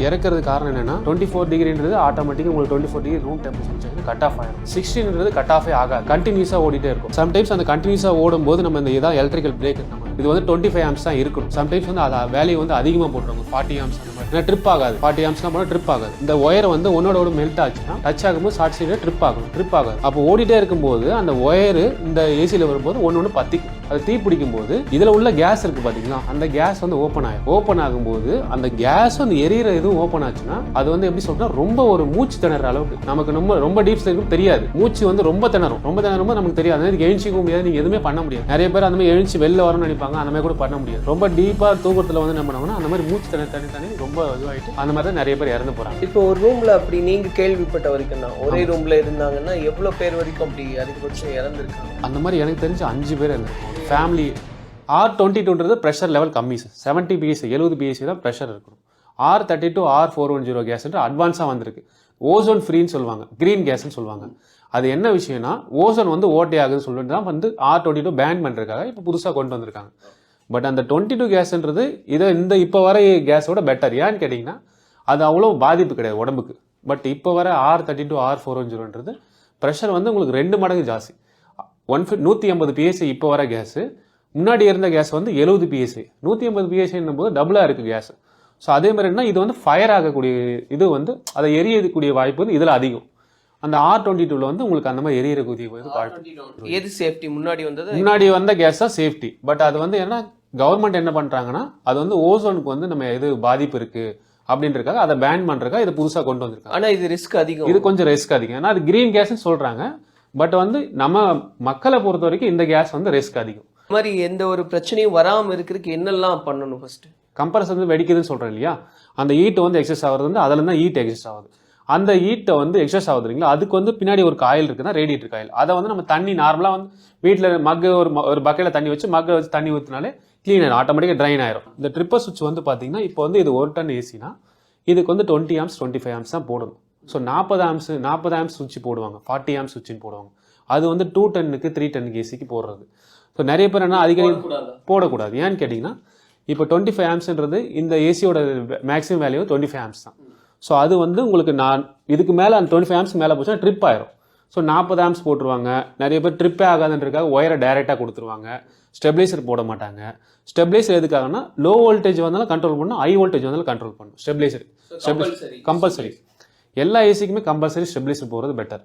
இறக்குறது காரணம் என்னன்னா 24 டிகிரின்றது ஆட்டோமேட்டிக்காக உங்களுக்கு 24 degree room temperature cut off ஆயிடும். 16ன்றது கட் ஆஃபே ஆகாது, கண்டினியூஸாக ஓடிட்டே இருக்கும். சம்டைம்ஸ் அந்த கண்டினியூஸாக ஓடும்போது நம்ம இந்த இதான் எலக்ட்ரிக்கல் பிரேக் இது வந்து 25 ஆம்ஸ் தான் இருக்கணும். சம்டைம்ஸ் வந்து அது வேல்யூ வந்து அதிகமாக போட்டுருவாங்க 40 ஆம்ஸ் அந்த மாதிரி. ட்ரிப் ஆகாது, 40 ஆம்ஸ்லாம் போனால் ட்ரிப் ஆகாது. இந்த ஒயர் வந்து ஒன்னோட மெல்ட் ஆச்சுன்னா டச் ஆகும்போது ஷார்ட் சைடில் ட்ரிப் ஆகாது. அப்போ ஓடிட்டே இருக்கும்போது அந்த ஒயரு இந்த ஏசியில் வரும்போது ஒன்று பத்திக்கும். அது தீ பிடிக்கும் போது இதில் உள்ள கேஸ் இருக்கு பார்த்தீங்களா, அந்த கேஸ் வந்து ஓப்பன் ஆகும்போது அந்த கேஸ் வந்து எரியிற இதுவும் ஓப்பன் ஆச்சுன்னா அது வந்து எப்படி சொல்றா ரொம்ப ஒரு மூச்சு திணற அளவுக்கு நமக்கு ரொம்ப டீப் ஸ்லீப் தெரியாது. மூச்சு வந்து ரொம்ப திணறும் நமக்கு தெரியாது. அதுக்கு எழுச்சிக்க முடியாது, நீங்க எதுவுமே பண்ண முடியாது. நிறைய பேர் அந்த மாதிரி எழுச்சி வெளில வரணும்னு நினைப்பாங்க, அந்த மாதிரி கூட பண்ண முடியாது. ரொம்ப டீப்பா தூக்கத்துல வந்து என்ன பண்ணுவாங்கன்னா அந்த மாதிரி மூச்சு தண்ணி ரொம்ப இதுவாயிட்டு அந்த மாதிரி தான் நிறைய பேர் இறந்து போறாங்க. இப்போ ஒரு ரூம்ல அப்படி நீங்க கேள்விப்பட்ட வரைக்கும் தான் ஒரே ரூம்ல இருந்தாங்கன்னா எவ்வளவு பேர் வரைக்கும் அப்படி அதிகபட்சம் இறந்துருக்காங்க? அந்த மாதிரி எனக்கு தெரிஞ்சு 5 பேர் இருந்திருக்காங்க ஃபேமிலி. R22ன்றது ப்ரெஷர் லெவல் கம்மி சார். 70 PSI 70 PSI தான் ப்ரெஷர் இருக்கணும். R32 R410 கேஸ்ன்ற அட்வான்ஸாக வந்திருக்கு. ஓசோன் ஃப்ரீன்னு சொல்லுவாங்க, கிரீன் கேஸ்ன்னு சொல்லுவாங்க. அது என்ன விஷயம்னா ஓசோன் வந்து ஓட்டை ஆகுதுன்னு சொல்லிட்டு தான் வந்து R22 பேன் பண்ணுறதுக்காக இப்போ புதுசாக கொண்டு வந்திருக்காங்க. பட் அந்த 22 கேஸ்ன்றது இந்த இப்போ வர கேஸோட பெட்டர். ஏன்னு கேட்டிங்கன்னா அது அவ்வளோ பாதிப்பு கிடையாது உடம்புக்கு. பட் இப்போ வர R32 R410ன்றது ப்ரெஷர் வந்து உங்களுக்கு 2 மடங்கு ஜாஸ்தி. 150 PSI இப்போ வர கேஸு, முன்னாடி இருந்த கேஸ் வந்து 70 PSI. 150 PSIன்னும் போது டபுளாக இருக்குது கேஸ். ஸோ அதே மாதிரி என்ன இது வந்து ஃபயர் ஆகக்கூடிய இது வந்து அதை எரியக்கூடிய வாய்ப்பு வந்து இதில் அதிகம். அந்த R22ல வந்து உங்களுக்கு அந்த மாதிரி எரியக்கூடிய வாய்ப்பு. எது சேஃப்டி? முன்னாடி வந்த கேஸ் தான் சேஃப்டி. பட் அது வந்து என்ன கவர்மெண்ட் என்ன பண்ணுறாங்கன்னா அது வந்து ஓசோனுக்கு வந்து நம்ம எது பாதிப்பு இருக்குது அப்படின்றக்காக அதை பேன் பண்ணுறதுக்காக இதை புதுசாக கொண்டு வந்திருக்காங்க. ஆனால் இது ரிஸ்க் அதிகம். இது கொஞ்சம் ரிஸ்க் அதிகம். ஏன்னா அது கிரீன் கேஸ்ன்னு சொல்கிறாங்க. பட் வந்து நம்ம மக்களை பொறுத்த வரைக்கும் இந்த கேஸ் வந்து ரிஸ்க் அதிகம். இந்த மாதிரி எந்த ஒரு பிரச்சனையும் வராமல் இருக்கிறதுக்கு என்னெல்லாம் பண்ணணும்? ஃபர்ஸ்ட் கம்ப்ரஸர் வந்து வெடிக்குதுன்னு சொல்கிறேன் இல்லையா, அந்த ஹீட் வந்து எக்ஸஸ் ஆகுறது வந்து அதில் தான் ஹீட் எக்ஸஸ் ஆகுது. அந்த ஹீட்டை வந்து எக்ஸஸ் ஆகுது இல்லைங்களா, அதுக்கு வந்து பின்னாடி ஒரு காயில் இருக்குன்னா ரேடியேட்டர் காயில். அதை வந்து நம்ம தண்ணி நார்மலாக வந்து வீட்டில் மக்கு ஒரு பக்கையில் தண்ணி வச்சு மக்கை வச்சு தண்ணி ஊற்றினாலே க்ளீன் ஆயிடும், ஆட்டோமேட்டிக்காக ட்ரைன் ஆயிரும். இந்த ட்ரிப்பர் சுவிட்ச் வந்து பார்த்தீங்கன்னா இப்போ வந்து இது 1 டன் ஏசினா இதுக்கு வந்து 20 ஆம்ஸ் 25 ஆம்ஸ் தான் போடணும். ஸோ 40 ஆம்ஸ் சுவிட்ச் போடுவாங்க, 40 ஆம்ஸ் சுவிட்சின்னு போடுவாங்க. அது வந்து 2 டன்னுக்கு 3 டன்னுக்கு ஏசிக்கு போடுறது. ஸோ நிறைய பேர் என்ன அடிக்கடி போடக்கூடாது. ஏன்னு கேட்டிங்கன்னா இப்போ 25 ஆம்ஸ்ன்றது இந்த ஏசியோட மேக்ஸிமம் வேல்யூ 25 ஆம்ஸ் தான். ஸோ அது வந்து உங்களுக்கு இதுக்கு மேலே அந்த 25 ஆம்ஸ் மேலே போச்சுன்னா ட்ரிப் ஆயிரும். ஸோ 40 ஆம்ஸ் போட்டுருவாங்க. நிறைய பேர் ட்ரிப்பே ஆகாதுன்றதுக்காக ஒயரை டைரெக்டாக கொடுத்துருவாங்க, ஸ்டெபிளைசர் போட மாட்டாங்க. ஸ்டெபிளைசர் எதுக்காகனா லோ வோல்டேஜ் வந்தாலும் கண்ட்ரோல் பண்ணணும், ஹை வோல்டேஜ் வந்தாலும் கண்ட்ரோல் பண்ணணும். Stabiliser compulsory. எல்லா ஏசிக்குமே கம்பல்சரி ஸ்டெபிளைசர் போகிறது பெட்டர்.